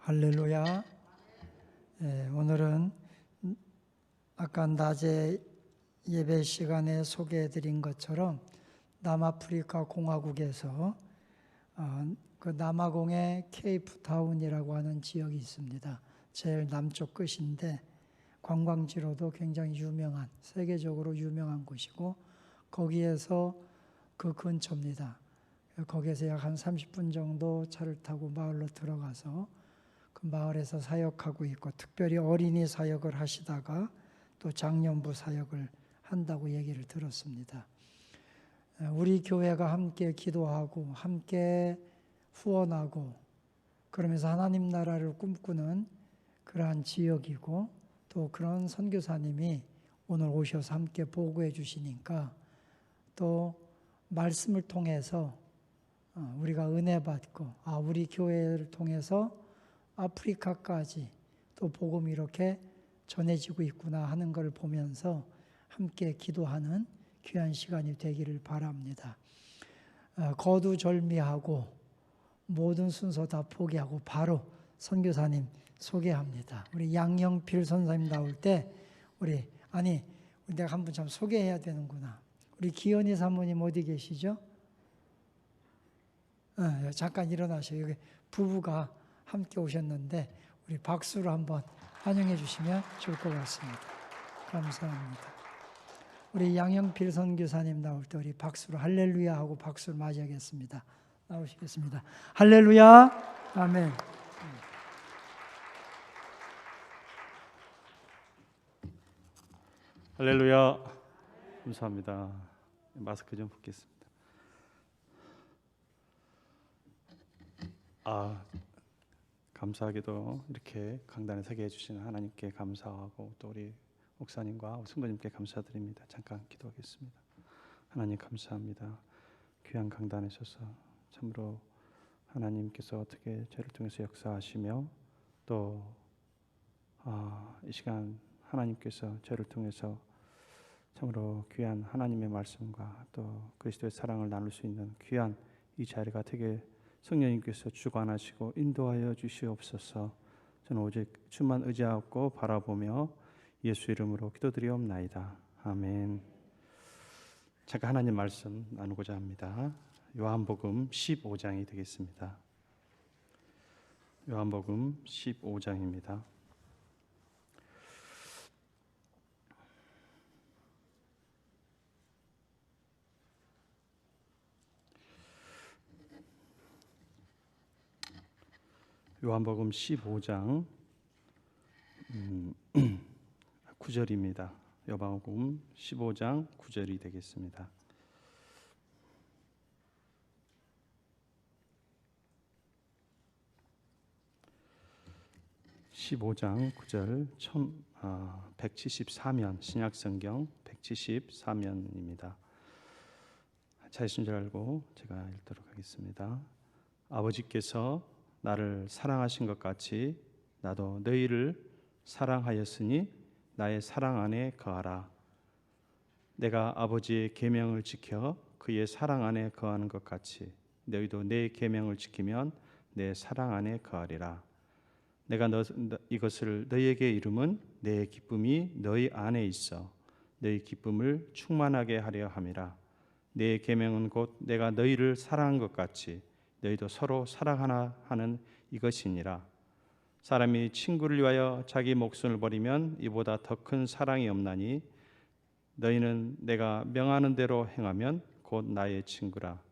할렐루야. 오늘은 아까 낮에 예배 시간에 소개해드린 것처럼 남아프리카 공화국에서 그 남아공의 케이프타운이라고 하는 지역이 있습니다. 제일 남쪽 끝인데 관광지로도 굉장히 유명한, 세계적으로 유명한 곳이고, 거기에서 그 근처입니다. 거기에서 약 한 30분 정도 차를 타고 마을로 들어가서 그 마을에서 사역하고 있고, 특별히 어린이 사역을 하시다가 또 장년부 사역을 한다고 얘기를 들었습니다. 우리 교회가 함께 기도하고 함께 후원하고 그러면서 하나님 나라를 꿈꾸는 그러한 지역이고, 또 그런 선교사님이 오늘 오셔서 함께 보고해 주시니까 또 말씀을 통해서 우리가 은혜 받고, 우리 교회를 통해서 아프리카까지 또 복음이 이렇게 전해지고 있구나 하는 걸 보면서 함께 기도하는 귀한 시간이 되기를 바랍니다. 거두절미하고 모든 순서 다 포기하고 바로 선교사님 소개합니다. 우리 양영필 선사님 나올 때 내가 한번 참 소개해야 되는구나. 우리 기현이 사모님 어디 계시죠? 잠깐 일어나셔요. 여기 부부가 함께 오셨는데 우리 박수로 한번 환영해 주시면 좋을 것 같습니다. 감사합니다. 우리 양영필 선교사님 나올 때 우리 박수로 할렐루야 하고 박수를 맞이하겠습니다. 나오시겠습니다. 할렐루야. 아멘. 할렐루야. 감사합니다. 마스크 좀 벗겠습니다. 감사하게도 이렇게 강단에 서게 해주시는 하나님께 감사하고, 또 우리 목사님과 성도님께 감사드립니다. 잠깐 기도하겠습니다. 하나님 감사합니다. 귀한 강단에 서서 참으로 하나님께서 어떻게 저를 통해서 역사하시며, 또 이 시간 하나님께서 저를 통해서 참으로 귀한 하나님의 말씀과 또 그리스도의 사랑을 나눌 수 있는 귀한 이 자리가 되게 성령님께서 주관하시고 인도하여 주시옵소서. 저는 오직 주만 의지하고 바라보며 예수 이름으로 기도드리옵나이다. 아멘. 잠깐 하나님 말씀 나누고자 합니다. 요한복음 15장이 되겠습니다. 요한복음 15장입니다. 요한복음 15장 9절입니다. 요한복음 15장 9절이 되겠습니다. (15장 9절) 174면 신약성경 174면입니다. 찾으신 줄 알고 제가 읽도록 하겠습니다. 아버지께서 나를 사랑하신 것 같이 나도 너희를 사랑하였으니 나의 사랑 안에 거하라. 내가 아버지의 계명을 지켜 그의 사랑 안에 거하는 것 같이 너희도 내 계명을 지키면 내 사랑 안에 거하리라. 내가 이것을 너희에게 이름은 내 기쁨이 너희 안에 있어 너희 기쁨을 충만하게 하려 함이라. 내 계명은 곧 내가 너희를 사랑한 것 같이 너희도 서로 사랑하나 하는 이것이니라. 사람이 친구를 위하여 자기 목숨을 버리면 이보다 더 큰 사랑이 없나니 너희는 내가 명하는 대로 행하면 곧 나의 친구라.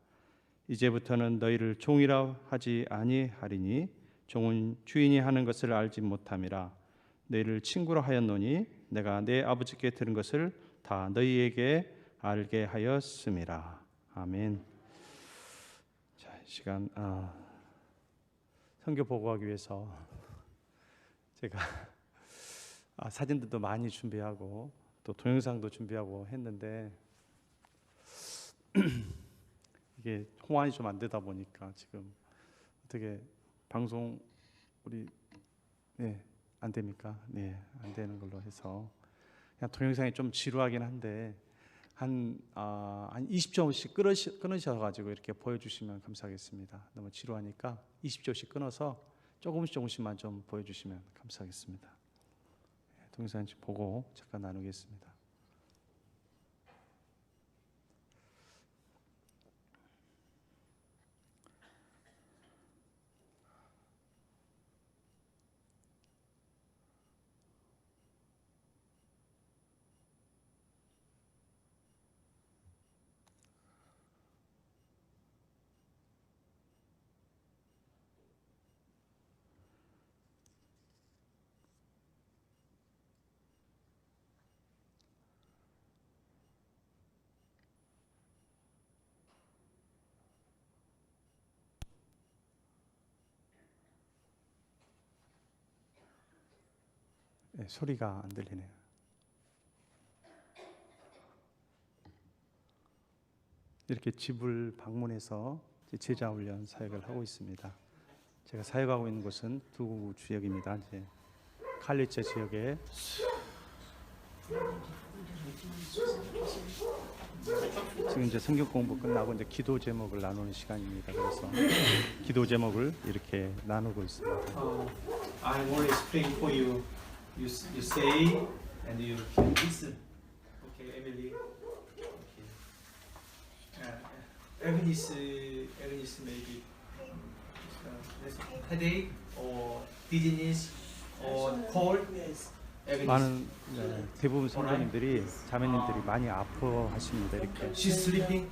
이제부터는 너희를 종이라 하지 아니하리니 종은 주인이 하는 것을 알지 못함이라. 너희를 친구로 하였노니 내가 내 아버지께 들은 것을 다 너희에게 알게 하였음이라. 아멘. 시간 선교 보고하기 위해서 제가 사진들도 많이 준비하고 또 동영상도 준비하고 했는데 이게 호환이 좀 안 되다 보니까 지금 어떻게 방송 우리 안 됩니까? 안 되는 걸로 해서 그냥 동영상이 좀 지루하긴 한데 한 20초씩 끊으셔가지고 이렇게 보여주시면 감사하겠습니다. 너무 지루하니까 20초씩 끊어서 조금씩만 좀 보여주시면 감사하겠습니다. 동영상 보고 잠깐 나누겠습니다. 네, 소리가 안 들리네요. 이렇게 집을 방문해서 제자 훈련 사역을 하고 있습니다. 제가 사역하고 있는 곳은 두 지역입니다. 이제 칼리처 지역에 지금 이제 성경 공부 끝나고 이제 기도 제목을 나누는 시간입니다. 그래서 기도 제목을 이렇게 나누고 있습니다. I want to explain for you. You say and you can listen. Okay, Emily. Okay. Agnes maybe headache or dizziness or cold. Agnes. 많은 대부분 성도님들이 자매님들이 많이 아파하십니다. 이렇게 She's sleeping.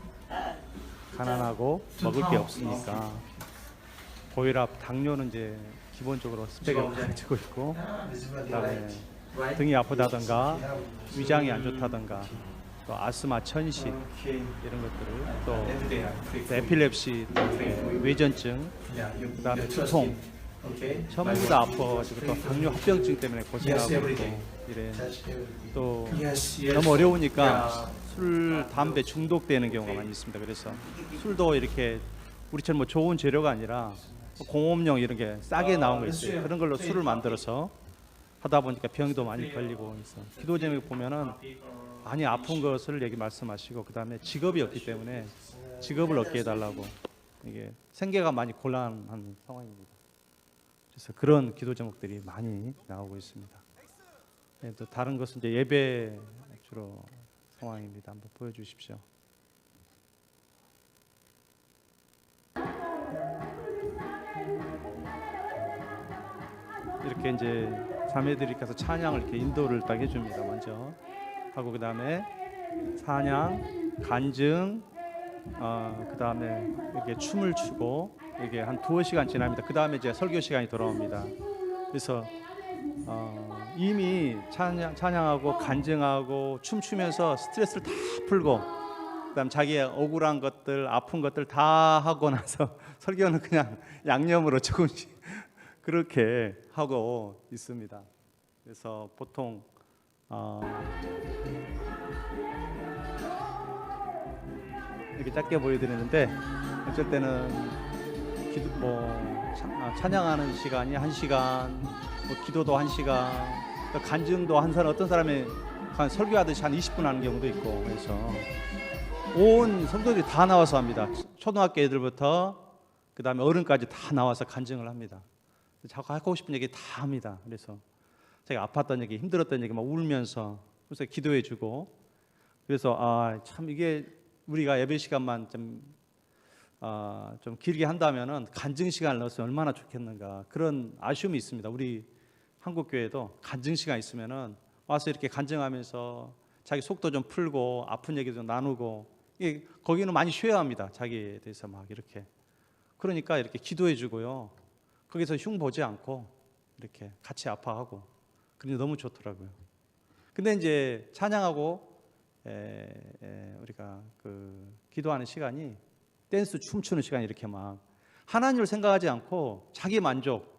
가난하고 먹을 게 없으니까 고혈압, 당뇨는 이제 기본적으로 스펙을 가지고 있고, 그다음에 등이 아프다던가 위장이 안 좋다던가 또 아스마, 천식 이런 것들을 또 에필랩시, 뇌전증, 그다음에 두통 전부 다 아파가지고 또 당뇨 합병증 때문에 고생하고 있고 이래. 또 너무 어려우니까 술, 담배 중독되는 경우가 많이 있습니다. 그래서 술도 이렇게 우리처럼 뭐 좋은 재료가 아니라 공업용 이런 게 싸게 나온 거 있어요. 그런 걸로 술을 만들어서 하다 보니까 병도 많이 걸리고 해서 기도 제목에 보면은 많이 아픈 것을 여기 말씀하시고, 그다음에 직업이 없기 때문에 직업을 얻게 해달라고, 이게 생계가 많이 곤란한 상황입니다. 그래서 그런 기도 제목들이 많이 나오고 있습니다. 네, 또 다른 것은 이제 예배 주로 상황입니다. 한번 보여주십시오. 이렇게 이제 자매들이 가서 찬양을 이렇게 인도를 딱 해줍니다. 먼저 하고 그 다음에 찬양, 간증, 그 다음에 이렇게 춤을 추고 이게 한 2시간 지납니다. 그 다음에 이제 설교 시간이 돌아옵니다. 그래서 이미 찬양하고 간증하고 춤추면서 스트레스를 다 풀고, 그다음 자기의 억울한 것들, 아픈 것들 다 하고 나서 설교는 그냥 양념으로 조금씩 그렇게 하고 있습니다. 그래서 보통 이렇게 짧게 보여드리는데, 어쩔 때는 찬양하는 시간이 1시간, 기도도 1시간, 간증도 한 사람, 어떤 사람이 설교하듯이 한 20분 하는 경우도 있고, 그래서 온 성도들이 다 나와서 합니다. 초등학교 애들부터 그 다음에 어른까지 다 나와서 간증을 합니다. 자꾸 하고 싶은 얘기 다 합니다. 그래서 제가 아팠던 얘기, 힘들었던 얘기 막 울면서 그래서 기도해주고, 그래서 참 이게 우리가 예배 시간만 좀 길게 한다면은 간증 시간을 넣었으면 얼마나 좋겠는가, 그런 아쉬움이 있습니다. 우리 한국 교회도 간증 시간 있으면은 와서 이렇게 간증하면서 자기 속도 좀 풀고 아픈 얘기 좀 나누고, 거기는 많이 쉬어야 합니다. 자기에 대해서 막 이렇게. 그러니까 이렇게 기도해주고요. 거기서 흉 보지 않고 이렇게 같이 아파하고, 그게 너무 좋더라고요. 근데 이제 찬양하고 우리가 기도하는 시간이 댄스 춤추는 시간이 이렇게 막 하나님을 생각하지 않고 자기 만족,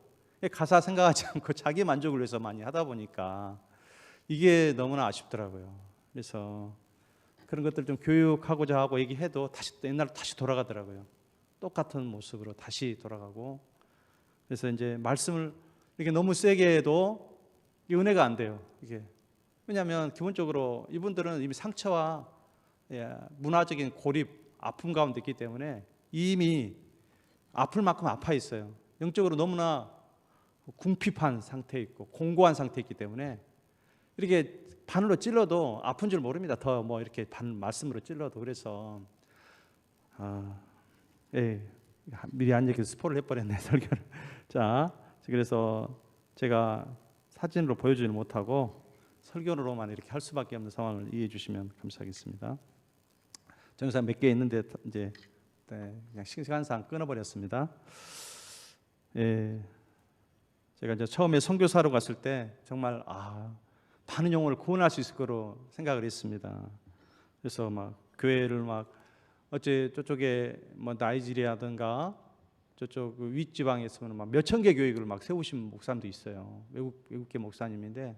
가사 생각하지 않고 자기 만족을 위해서 많이 하다 보니까 이게 너무나 아쉽더라고요. 그래서 그런 것들 좀 교육하고자 하고 얘기해도 다시 옛날로 다시 돌아가더라고요. 똑같은 모습으로 다시 돌아가고. 그래서 이제 말씀을 이렇게 너무 세게 해도 이게 은혜가 안 돼요. 이게 왜냐하면 기본적으로 이분들은 이미 상처와 문화적인 고립, 아픔 가운데 있기 때문에 이미 아플 만큼 아파 있어요. 영적으로 너무나 궁핍한 상태에 있고 공고한 상태에 있기 때문에 이렇게 바늘로 찔러도 아픈 줄 모릅니다. 더 뭐 이렇게 말씀으로 찔러도. 그래서 미리 안 얘기해서 스포를 해버렸네, 설교를. 자, 그래서 제가 사진으로 보여주지 못하고 설교로만 이렇게 할 수밖에 없는 상황을 이해해 주시면 감사하겠습니다. 정상 몇 개 있는데 이제 그냥 시간상 끊어버렸습니다. 제가 이제 처음에 선교사로 갔을 때 정말 많은 영혼을 구원할 수 있을 거로 생각을 했습니다. 그래서 막 교회를 막 어째 저쪽에 뭐 나이지리아든가 저쪽 윗지방에서는 막 몇천 개 교회를 막 세우신 목사님도 있어요. 외국계 목사님인데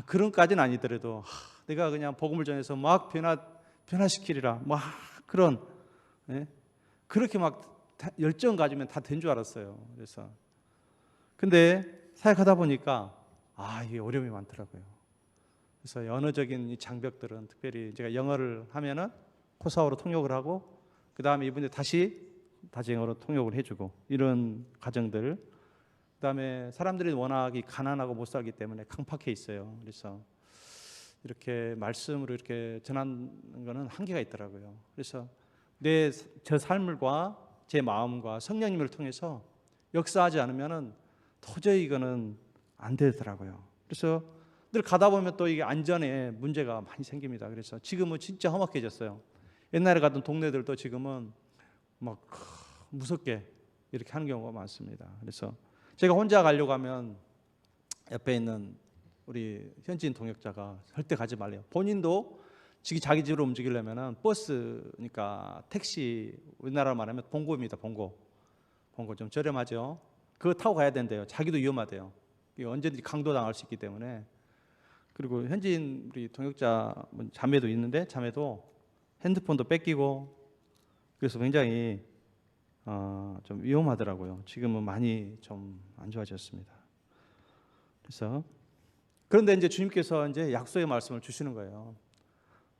그런까지는 아니더라도 내가 그냥 복음을 전해서 막 변화시키리라 막 그런 그렇게 막 열정 가지면 다 된 줄 알았어요. 그래서 근데 사역하다 보니까 이게 어려움이 많더라고요. 그래서 언어적인 이 장벽들은 특별히 제가 영어를 하면은 코사오로 통역을 하고 그 다음에 이분들 다시 영어로 통역을 해주고 이런 과정들. 그 다음에 사람들이 워낙 가난하고 못 살기 때문에 강팍해 있어요. 그래서 이렇게 말씀으로 이렇게 전하는 거는 한계가 있더라고요. 그래서 저 삶과 제 마음과 성령님을 통해서 역사하지 않으면은 도저히 이거는 안 되더라고요. 그래서 늘 가다 보면 또 이게 안전에 문제가 많이 생깁니다. 그래서 지금은 진짜 험악해졌어요. 옛날에 가던 동네들도 지금은 막 무섭게 이렇게 하는 경우가 많습니다. 그래서 제가 혼자 가려고 하면 옆에 있는 우리 현지인 동역자가 절대 가지 말래요. 본인도 자기 집으로 움직이려면 버스니까 택시, 우리나라로 말하면 봉고입니다. 봉고 좀 저렴하죠. 그거 타고 가야 된대요. 자기도 위험하대요. 언제든지 강도당할 수 있기 때문에. 그리고 현지인 우리 동역자 자매도 있는데 자매도 핸드폰도 뺏기고 그래서 굉장히 좀 위험하더라고요. 지금은 많이 좀 안 좋아졌습니다. 그래서 그런데 이제 주님께서 이제 약속의 말씀을 주시는 거예요.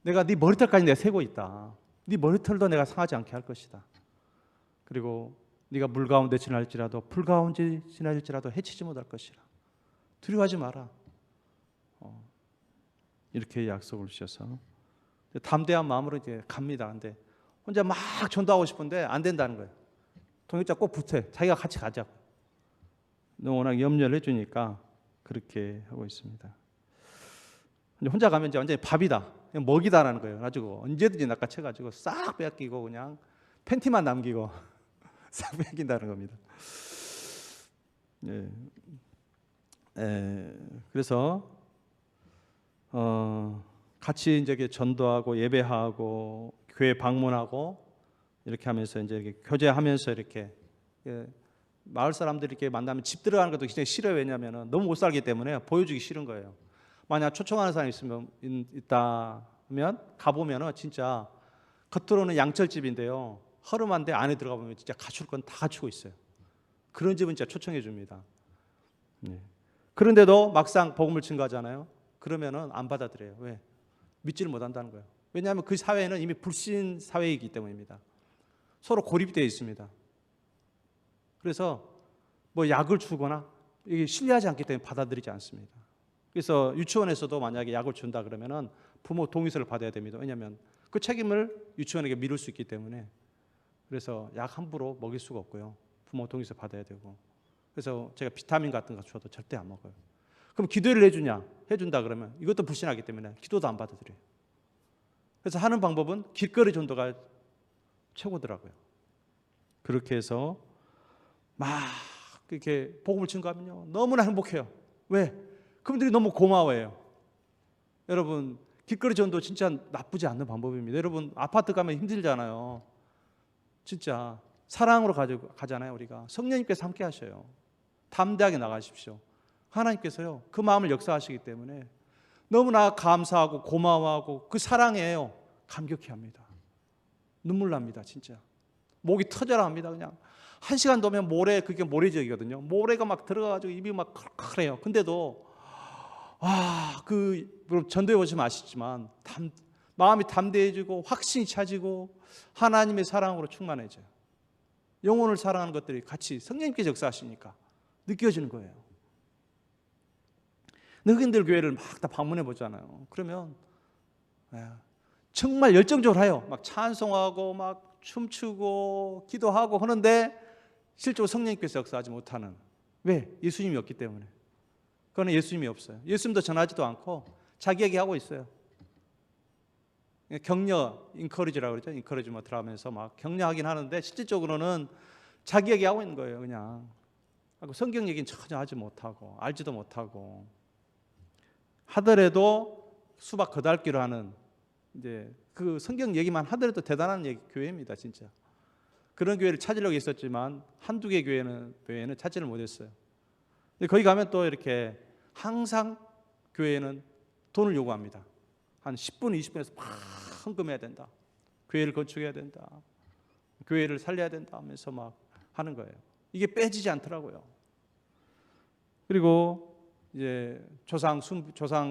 내가 네 머리털까지 내가 세고 있다. 네 머리털도 내가 상하지 않게 할 것이다. 그리고 네가 물 가운데 지날지라도 불 가운데 지날지라도 해치지 못할 것이라. 두려워하지 마라. 이렇게 약속을 주셔서 담대한 마음으로 이제 갑니다. 근데 혼자 막 전도하고 싶은데 안 된다는 거예요. 동역자 꼭 붙어요. 자기가 같이 가자고. 워낙 염려를 해주니까 그렇게 하고 있습니다. 혼자 가면 이제 완전히 밥이다, 그냥 먹이다라는 거예요. 가지고 언제든지 낚아채가지고 싹 빼앗기고 그냥 팬티만 남기고 싹 빼앗긴다는 겁니다. 그래서 같이 이제 전도하고 예배하고 교회 방문하고 이렇게 하면서 이제 이렇게 교제하면서 이렇게 마을 사람들이 이렇게 만나면 집 들어가는 것도 굉장히 싫어요. 왜냐하면 너무 못 살기 때문에 보여주기 싫은 거예요. 만약 초청하는 사람이 있다면 가보면은 진짜 겉으로는 양철집인데요. 허름한데 안에 들어가 보면 진짜 갖출 건 다 갖추고 있어요. 그런 집은 진짜 초청해 줍니다. 그런데도 막상 복음을 증거하잖아요. 그러면은 안 받아들여요. 왜? 믿지를 못한다는 거예요. 왜냐하면 그 사회는 이미 불신 사회이기 때문입니다. 서로 고립되어 있습니다. 그래서 뭐 약을 주거나 이게 신뢰하지 않기 때문에 받아들이지 않습니다. 그래서 유치원에서도 만약에 약을 준다 그러면은 부모 동의서를 받아야 됩니다. 왜냐하면 그 책임을 유치원에게 미룰 수 있기 때문에. 그래서 약 함부로 먹일 수가 없고요. 부모 동의서 받아야 되고. 그래서 제가 비타민 같은 거 줘도 절대 안 먹어요. 그럼 기도를 해준다 그러면 이것도 불신하기 때문에 기도도 안 받아들여요. 그래서 하는 방법은 길거리 전도가 최고더라고요. 그렇게 해서 막 이렇게 복음을 증거하면요 너무나 행복해요. 왜? 그분들이 너무 고마워해요. 여러분 길거리 전도 진짜 나쁘지 않는 방법입니다. 여러분 아파트 가면 힘들잖아요. 진짜 사랑으로 가잖아요. 우리가 성령님께서 함께 하셔요. 담대하게 나가십시오. 하나님께서요 그 마음을 역사하시기 때문에 너무나 감사하고 고마워하고 그 사랑에요 감격해 합니다. 눈물 납니다. 진짜 목이 터져라 합니다. 그냥 1시간 더면 모래, 그게 모래지역이거든요. 모래가 막 들어가가지고 입이 막 컬컬해요. 근데도 전도해 보시면 아시지만 마음이 담대해지고 확신이 차지고 하나님의 사랑으로 충만해져요. 영혼을 사랑하는 것들이 같이 성령님께서 역사하시니까 느껴지는 거예요. 흑인들 교회를 막 다 방문해 보잖아요. 그러면 정말 열정적으로 해요. 막 찬송하고 막 춤추고 기도하고 하는데 실제로 성령님께서 역사하지 못하는, 왜? 예수님이 없기 때문에. 그거는 예수님이 없어요. 예수님도 전하지도 않고 자기 얘기하고 있어요. 격려, 인커리지라고 그러죠. 인커리지먼트 하면서 막 격려하긴 하는데 실질적으로는 자기 얘기하고 있는 거예요. 그냥 성경 얘기는 전혀 하지 못하고 알지도 못하고, 하더라도 수박 거달기로 하는, 이제 그 성경 얘기만 하더라도 대단한 교회입니다. 진짜 그런 교회를 찾으려고 했었지만 한두 개 교회는 찾지를 못했어요. 근데 거기 가면 또 이렇게 항상 교회는 돈을 요구합니다. 한 10분, 20분에서 막 헌금해야 된다. 교회를 건축해야 된다. 교회를 살려야 된다 하면서 막 하는 거예요. 이게 빼지지 않더라고요. 그리고 이제 조상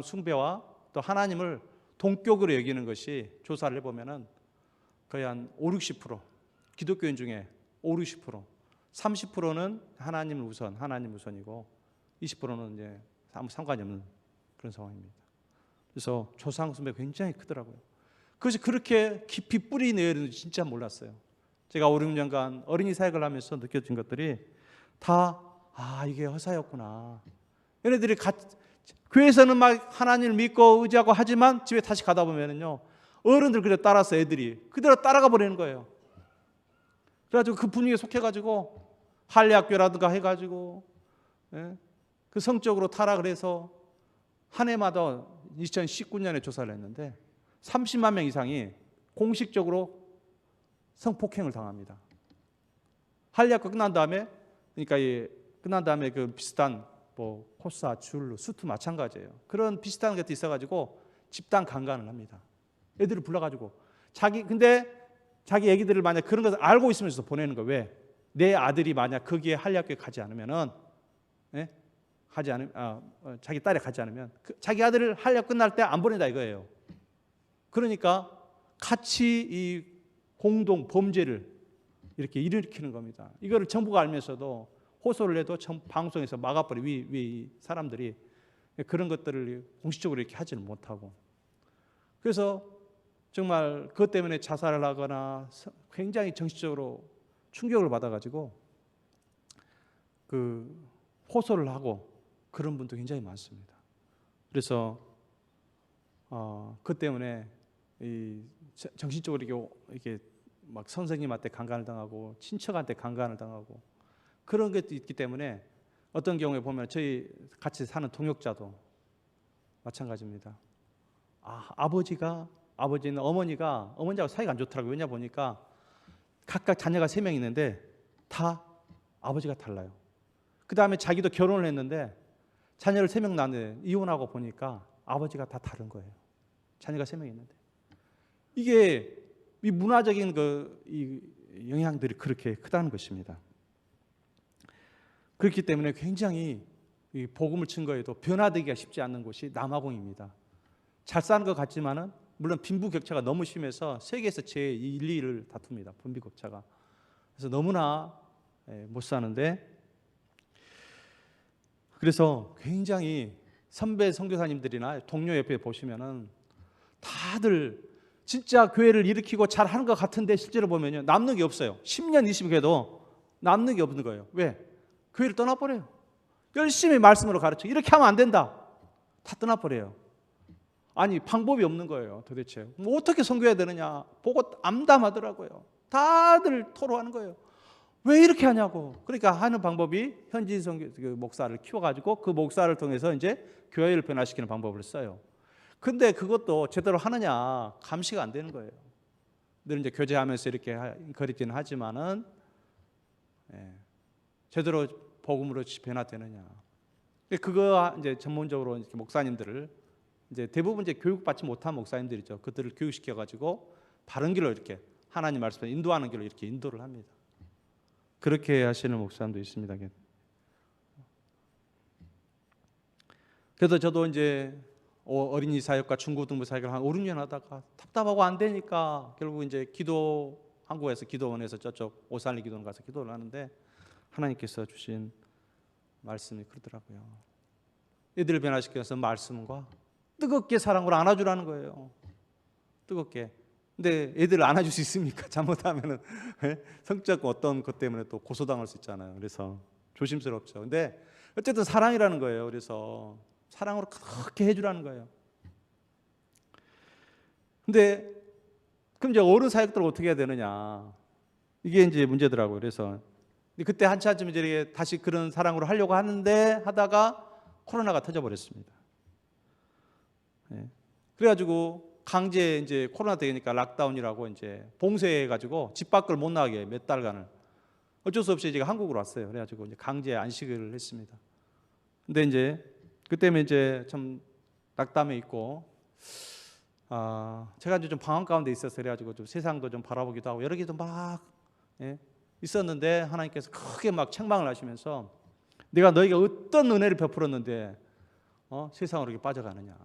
숭배와 또 하나님을 동격으로 여기는 것이, 조사를 해보면은 거의 한 50-60%, 기독교인 중에 50-60%, 30%는 하나님 우선이고 20%는 이제 아무 상관이 없는 그런 상황입니다. 그래서 조상 숭배가 굉장히 크더라고요. 그것이 그렇게 깊이 뿌리 내리는지 진짜 몰랐어요. 제가 5-6년간 어린이 사역을 하면서 느껴진 것들이 다 이게 허사였구나. 얘네들이 교회에서는 막 하나님을 믿고 의지하고 하지만 집에 다시 가다 보면은요, 어른들 그대로 따라서 애들이 그대로 따라가 버리는 거예요. 그래가지고 그 분위기에 속해가지고 할례학교라든가 해가지고 그 성적으로 타락을 해서 한 해마다 2019년에 조사를 했는데 30만 명 이상이 공식적으로 성폭행을 당합니다. 할례학교 끝난 다음에, 그러니까 끝난 다음에 그 비슷한 뭐 코사, 줄루, 수트 마찬가지예요. 그런 비슷한 것도 있어가지고 집단 강간을 합니다. 애들을 불러가지고 근데 자기 애기들을 만약 그런 것을 알고 있으면서 보내는 거예요. 왜? 내 아들이 만약 거기에 할례학교에 가지 않으면은, 자기 딸이 가지 않으면 자기 아들을 할례학교 끝날 때 안 보낸다 이거예요. 그러니까 같이 이 공동 범죄를 이렇게 일으키는 겁니다. 이거를 정부가 알면서도 호소를 해도 방송에서 막아버려. 위 사람들이 그런 것들을 공식적으로 이렇게 하지는 못하고, 그래서 정말 그것 때문에 자살을 하거나 굉장히 정신적으로 충격을 받아가지고 그 호소를 하고 그런 분도 굉장히 많습니다. 그래서 그것 때문에 이 정신적으로 이렇게 막 선생님한테 강간을 당하고 친척한테 강간을 당하고 그런 것도 있기 때문에 어떤 경우에 보면 저희 같이 사는 동역자도 마찬가지입니다. 아버지는 어머니하고 사이가 안 좋더라고요. 왜냐 보니까 각각 자녀가 3명 있는데 다 아버지가 달라요. 그 다음에 자기도 결혼을 했는데 자녀를 3명 낳는데 이혼하고 보니까 아버지가 다 다른 거예요. 자녀가 3명 있는데. 이게 이 문화적인 이 영향들이 그렇게 크다는 것입니다. 그렇기 때문에 굉장히 이 복음을 증거해도 변화되기가 쉽지 않는 곳이 남아공입니다. 잘 사는 것 같지만은 물론 빈부격차가 너무 심해서 세계에서 제1, 2위를 다툽니다. 빈부격차가. 그래서 너무나 못 사는데, 그래서 굉장히 선배 선교사님들이나 동료 옆에 보시면은 다들 진짜 교회를 일으키고 잘하는 것 같은데 실제로 보면요, 남는 게 없어요. 10년 20년 해도 남는 게 없는 거예요. 왜? 교회를 떠나버려요. 열심히 말씀으로 가르쳐 이렇게 하면 안 된다, 다 떠나버려요. 아니 방법이 없는 거예요. 도대체 뭐 어떻게 선교해야 되느냐 보고 암담하더라고요. 다들 토로하는 거예요. 왜 이렇게 하냐고. 그러니까 하는 방법이 현지 선교 목사를 키워가지고 그 목사를 통해서 이제 교회를 변화시키는 방법을 써요. 근데 그것도 제대로 하느냐 감시가 안 되는 거예요. 늘 이제 교제하면서 이렇게 거리기는 하지만은 제대로 복음으로 변화되느냐. 그거 이제 전문적으로 이렇게 목사님들을 이제 대부분 이제 교육받지 못한 목사님들이죠. 그들을 교육시켜 가지고 바른 길로 이렇게 하나님 말씀을 인도하는 길로 이렇게 인도를 합니다. 그렇게 하시는 목사님도 있습니다. 그래서 저도 이제 어린이 사역과 중고등부 사역을 한 5-6년 하다가 답답하고 안 되니까 결국 이제 한국에서 기도원에서 저쪽 오산리 기도원 가서 기도를 하는데 하나님께서 주신 말씀이 그러더라고요. 애들을 변화시켜서 말씀과 뜨겁게 사랑으로 안아주라는 거예요. 뜨겁게. 근데 애들을 안아줄 수 있습니까? 잘못하면은 성적 어떤 것 때문에 또 고소당할 수 있잖아요. 그래서 조심스럽죠. 근데 어쨌든 사랑이라는 거예요. 그래서 사랑으로 그렇게 해주라는 거예요. 근데 그럼 이제 어른 사역들 어떻게 해야 되느냐? 이게 이제 문제더라고요. 그래서 그때 한참쯤 이제 다시 그런 사랑으로 하려고 하는데 하다가 코로나가 터져버렸습니다. 예. 그래가지고 강제 이제 코로나 되니까 락다운이라고 이제 봉쇄해가지고 집 밖을 못 나가게 몇 달간을 어쩔 수 없이 제가 한국으로 왔어요. 그래가지고 이제 강제 안식을 했습니다. 근데 이제 그때면 이제 참 낙담해 있고, 제가 이제 좀 방황 가운데 있어서 그래가지고 좀 세상도 좀 바라보기도 하고 여러 개도 막 있었는데 하나님께서 크게 막 책망을 하시면서 내가 너에게 어떤 은혜를 베풀었는데 세상으로 이렇게 빠져가느냐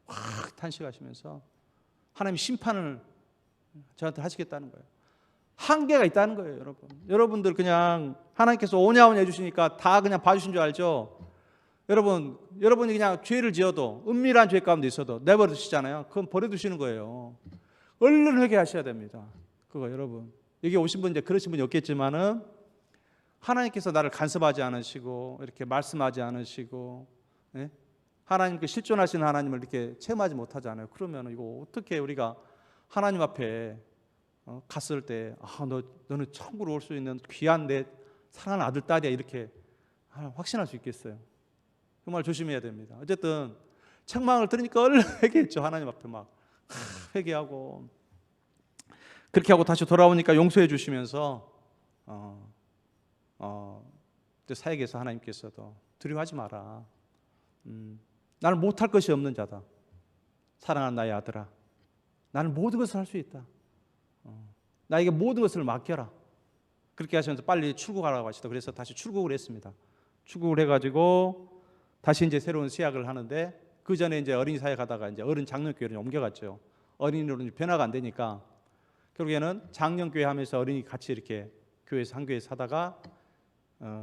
확 탄식하시면서 하나님이 심판을 저한테 하시겠다는 거예요. 한계가 있다는 거예요, 여러분. 여러분들 그냥 하나님께서 오냐오냐 해주시니까 다 그냥 봐주신 줄 알죠? 여러분이 그냥 죄를 지어도 은밀한 죄 가운데 있어도 내버려두시잖아요. 그건 버려두시는 거예요. 얼른 회개하셔야 됩니다. 그거 여러분. 여기 오신 분 이제 그러신 분이 없겠지만은 하나님께서 나를 간섭하지 않으시고 이렇게 말씀하지 않으시고 하나님께 실존하신 하나님을 이렇게 체험하지 못하잖아요. 그러면 이거 어떻게 우리가 하나님 앞에 갔을 때 너는 천국으로 올 수 있는 귀한 내 사랑하는 아들 딸이야 이렇게 확신할 수 있겠어요? 정말 조심해야 됩니다. 어쨌든 책망을 들으니까 얼른 회개했죠. 하나님 앞에 막 회개하고 그렇게 하고 다시 돌아오니까 용서해 주시면서 사역에서 하나님께서도 두려워하지 마라. 나는 못할 것이 없는 자다. 사랑하는 나의 아들아, 나는 모든 것을 할 수 있다. 나에게 모든 것을 맡겨라. 그렇게 하시면서 빨리 출국하라고 하시다. 그래서 다시 출국을 했습니다. 출국을 해가지고 다시 이제 새로운 시작을 하는데 그 전에 이제 어린이 사역하다가 이제 어른 장년교회로 옮겨갔죠. 어린이로 변화가 안 되니까 결국에는 장년교회 하면서 어린이 같이 이렇게 교회에서 한 교회에서 하다가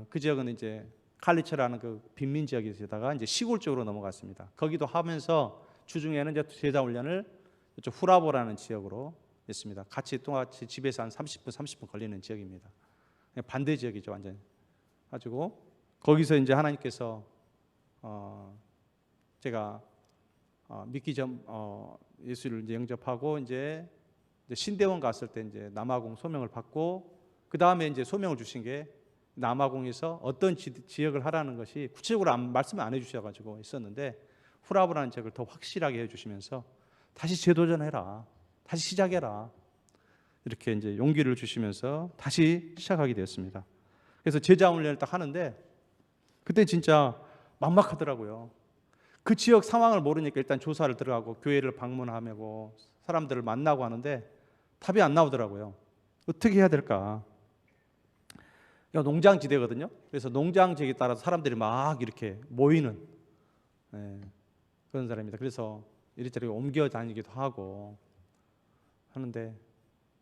그 지역은 이제 칼리처라는 그 빈민 지역에서다가 이제 시골 쪽으로 넘어갔습니다. 거기도 하면서 주중에는 이제 제자 훈련을 이쪽 후라보라는 지역으로 했습니다. 똑같이 집에서 한 30분 걸리는 지역입니다. 반대 지역이죠, 완전히. 가지고 거기서 이제 하나님께서 제가 믿기 전 예수를 이제 영접하고 이제 신대원 갔을 때 이제 남아공 소명을 받고 그 다음에 이제 소명을 주신 게 남아공에서 어떤 지역을 하라는 것이 구체적으로 말씀을 안 해주셔가지고 있었는데 후라브라는 지역을 더 확실하게 해주시면서 다시 재도전해라, 다시 시작해라 이렇게 이제 용기를 주시면서 다시 시작하게 되었습니다. 그래서 제자 훈련을 딱 하는데 그때 진짜 막막하더라고요. 그 지역 상황을 모르니까 일단 조사를 들어가고 교회를 방문하고 사람들을 만나고 하는데 답이 안 나오더라고요. 어떻게 해야 될까? 농장지대거든요. 그래서 농장지역에 따라서 사람들이 막 이렇게 모이는 그런 사람입니다. 그래서 이리저리 옮겨 다니기도 하고 하는데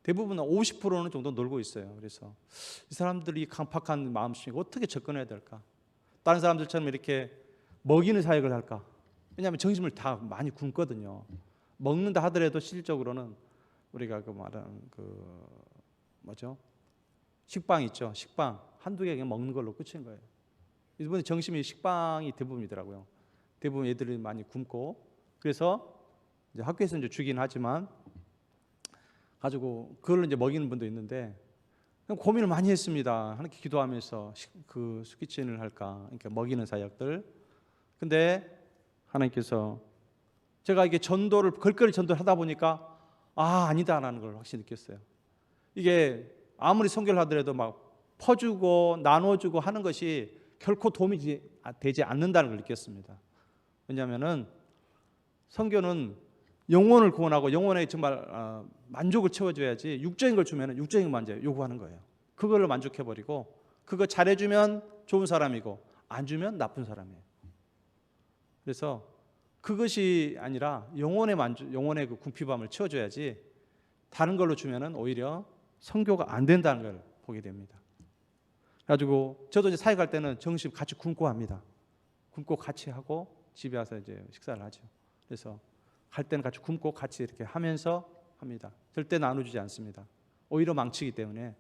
대부분은 50%는 정도 놀고 있어요. 그래서 이 사람들이 강팍한 마음씨가 어떻게 접근해야 될까? 다른 사람들처럼 이렇게 먹이는 사역을 할까? 왜냐하면 정신을 다 많이 굶거든요. 먹는다 하더라도 실질적으로는 우리가 그 말하는 그 뭐죠? 식빵 있죠. 식빵 한두 개 그냥 먹는 걸로 끝인 거예요. 이번에 정신이 식빵이 대부분이더라고요. 대부분 애들이 많이 굶고 그래서 이제 학교에서 이제 주긴 하지만 가지고 그걸 이제 먹이는 분도 있는데 고민을 많이 했습니다. 하나님께 기도하면서 그 스키친을 할까, 그러니까 먹이는 사역들. 근데 하나님께서 제가 이게 전도를 걸거리 전도를 하다 보니까 아니다라는 걸 확실히 느꼈어요. 이게 아무리 선교를 하더라도 막 퍼주고 나눠주고 하는 것이 결코 도움이 되지 않는다는 걸 느꼈습니다. 왜냐하면은 선교는 영혼을 구원하고 영혼에 정말 만족을 채워줘야지 육적인 걸 주면 육적인 것만 이제 요구하는 거예요. 그걸로 만족해버리고 그거 잘해주면 좋은 사람이고 안 주면 나쁜 사람이에요. 그래서 그것이 아니라 영혼의 그 궁핍함을 채워줘야지 다른 걸로 주면은 오히려 선교가 안 된다는 걸 보게 됩니다. 그래가지고 저도 이제 사회 갈 때는 점심 같이 굶고 합니다. 굶고 같이 하고 집에 와서 이제 식사를 하죠. 그래서 갈 때는 같이 굶고 같이 이렇게 하면서 합니다. 절대 나눠주지 않습니다. 오히려 망치기 때문에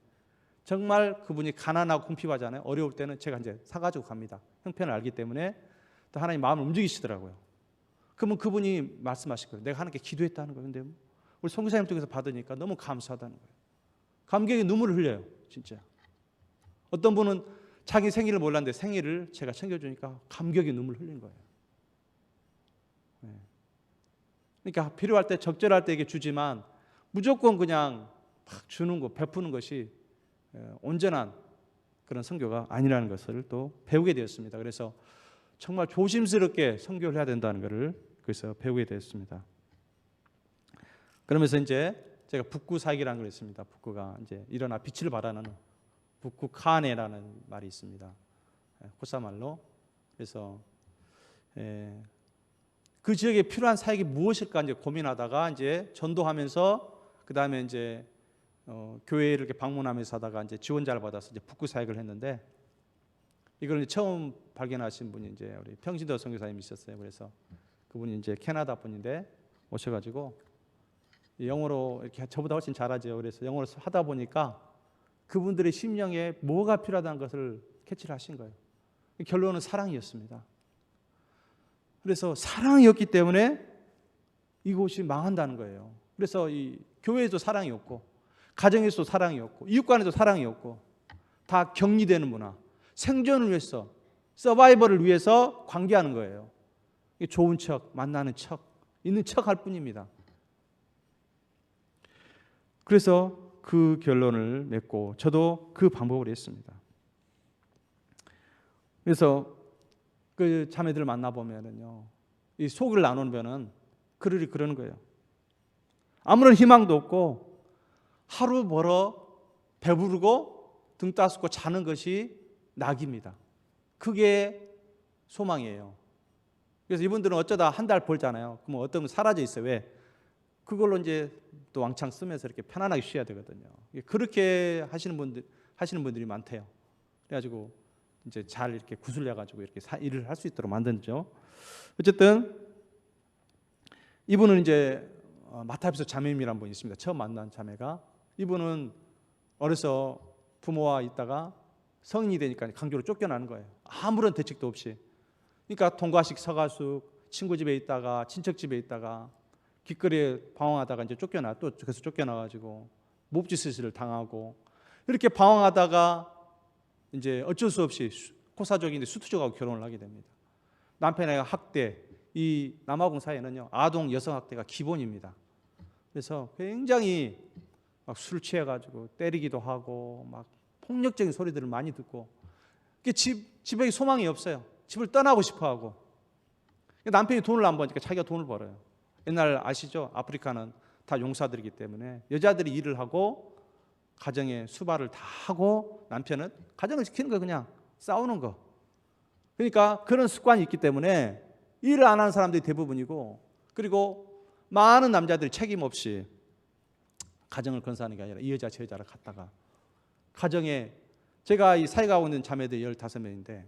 정말 그분이 가난하고 궁핍하잖아요. 어려울 때는 제가 이제 사가지고 갑니다. 형편을 알기 때문에 또 하나님 마음을 움직이시더라고요. 그러면 그분이 말씀하실 거예요. 내가 하나님께 기도했다는 거예요. 근데 우리 선교사님 쪽에서 받으니까 너무 감사하다는 거예요. 감격의 눈물을 흘려요. 진짜. 어떤 분은 자기 생일을 몰랐는데 생일을 제가 챙겨주니까 감격의 눈물을 흘린 거예요. 그러니까 필요할 때 적절할 때 이게 주지만 무조건 그냥 막 주는 거 베푸는 것이 온전한 그런 선교가 아니라는 것을 또 배우게 되었습니다. 그래서 정말 조심스럽게 선교를 해야 된다는 것을 그래서 배우게 되었습니다. 그러면서 이제 제가 북구 사역이라는 걸 했습니다. 북구가 이제 일어나 빛을 발하는 북구 카네라는 말이 있습니다. 코사말로. 그래서 그 지역에 필요한 사역이 무엇일까 이제 고민하다가 이제 전도하면서 그 다음에 이제 교회를 이렇게 방문하면서 하다가 이제 지원자를 받아서 이제 북구 사역을 했는데 이걸 이제 처음 발견하신 분이 이제 우리 평신도 선교사님이 있었어요. 그래서 그분이 이제 캐나다 분인데 오셔가지고 영어로 이렇게 저보다 훨씬 잘하죠. 그래서 영어로 하다 보니까 그분들의 심령에 뭐가 필요하다는 것을 캐치를 하신 거예요. 결론은 사랑이었습니다. 그래서 사랑이었기 때문에 이곳이 망한다는 거예요. 그래서 이 교회에도 사랑이 없고 가정에서도 사랑이 없고 이웃 간에도 사랑이 없고 다 격리되는 문화, 생존을 위해서 서바이벌을 위해서 관계하는 거예요. 좋은 척, 만나는 척, 있는 척 할 뿐입니다. 그래서 그 결론을 맺고 저도 그 방법을 했습니다. 그래서 그 자매들을 만나보면은요, 이 속을 나누면은 그러는 거예요. 아무런 희망도 없고 하루 벌어 배부르고 등 따스고 자는 것이 낙입니다. 그게 소망이에요. 그래서 이분들은 어쩌다 한 달 벌잖아요. 그러면 어떤 분 사라져 있어요. 왜? 그걸로 이제 또 왕창 쓰면서 이렇게 편안하게 쉬어야 되거든요. 그렇게 하시는 분들이 많대요. 그래가지고 이제 잘 이렇게 구슬려 가지고 이렇게 일을 할 수 있도록 만든죠. 어쨌든 이분은 이제 마타에서 자매님이라는 분이 있습니다. 처음 만난 자매가 이분은 어려서 부모와 있다가 성인이 되니까 강제로 쫓겨나는 거예요. 아무런 대책도 없이. 그러니까 통과식 서가숙 친구 집에 있다가 친척 집에 있다가 길거리에 방황하다가 이제 쫓겨나 또 그래서 쫓겨나가지고 몹짓을 당하고 이렇게 방황하다가 이제 어쩔 수 없이 코사족인데 수투족하고 결혼을 하게 됩니다. 남편의 학대, 이 남아공 사회는요 아동 여성 학대가 기본입니다. 그래서 굉장히 막 술 취해가지고 때리기도 하고 막 폭력적인 소리들을 많이 듣고 집에 소망이 없어요. 집을 떠나고 싶어하고 남편이 돈을 안 버니까 자기가 돈을 벌어요. 옛날 아시죠? 아프리카는 다 용사들이기 때문에 여자들이 일을 하고 가정에 수발을 다 하고 남편은 가정을 지키는 거 그냥 싸우는 거. 그러니까 그런 습관이 있기 때문에 일을 안 하는 사람들이 대부분이고 그리고 많은 남자들이 책임 없이 가정을 건사하는 게 아니라 이 여자 저 여자를 갖다가 가정에 제가 이 사회가고 있는 자매들 15명인데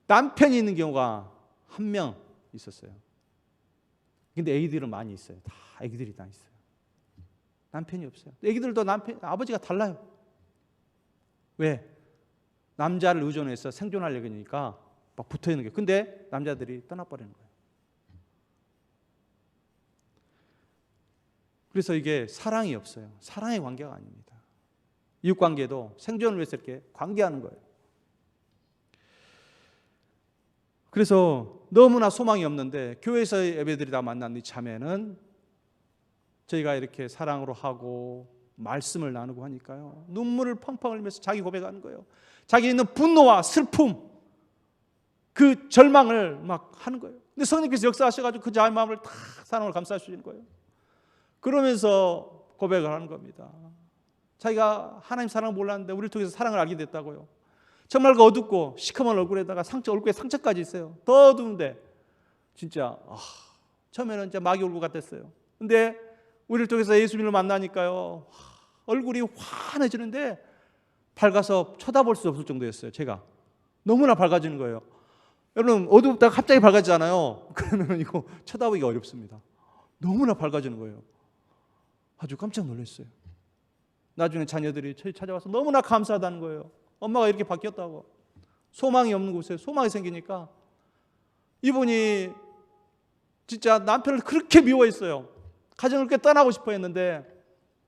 남편이 있는 경우가 1명 있었어요. 근데 애기들은 많이 있어요. 다 애기들이 다 있어요. 남편이 없어요. 애기들도 아버지가 달라요. 왜? 남자를 의존해서 생존하려고 하니까 막 붙어 있는 거예요. 근데 남자들이 떠나버리는 거예요. 그래서 이게 사랑이 없어요. 사랑의 관계가 아닙니다. 이웃 관계도 생존을 위해서 이렇게 관계하는 거예요. 그래서 너무나 소망이 없는데 교회에서의 예배드리다 만난 이 자매는 저희가 이렇게 사랑으로 하고 말씀을 나누고 하니까요 눈물을 펑펑 흘리면서 자기 고백하는 거예요. 자기 있는 분노와 슬픔 그 절망을 막 하는 거예요. 근데 성령께서 역사하셔가지고 그 자의 마음을 다 사랑으로 감싸주시는 거예요. 그러면서 고백을 하는 겁니다. 자기가 하나님 사랑을 몰랐는데 우리를 통해서 사랑을 알게 됐다고요. 정말 그 어둡고 시커먼 얼굴에다가 얼굴에 상처까지 있어요. 더 어두운데 진짜 처음에는 이제 마귀 얼굴 같았어요. 근데 우리를 통해서 예수님을 만나니까요 얼굴이 환해지는데 밝아서 쳐다볼 수 없을 정도였어요. 제가 너무나 밝아지는 거예요. 여러분 어두웠다가 갑자기 밝아지잖아요. 그러면 이거 쳐다보기가 어렵습니다. 너무나 밝아지는 거예요. 아주 깜짝 놀랐어요. 나중에 자녀들이 저희 찾아와서 너무나 감사하다는 거예요. 엄마가 이렇게 바뀌었다고. 소망이 없는 곳에 소망이 생기니까 이분이 진짜 남편을 그렇게 미워했어요. 가정을 그렇게 떠나고 싶어 했는데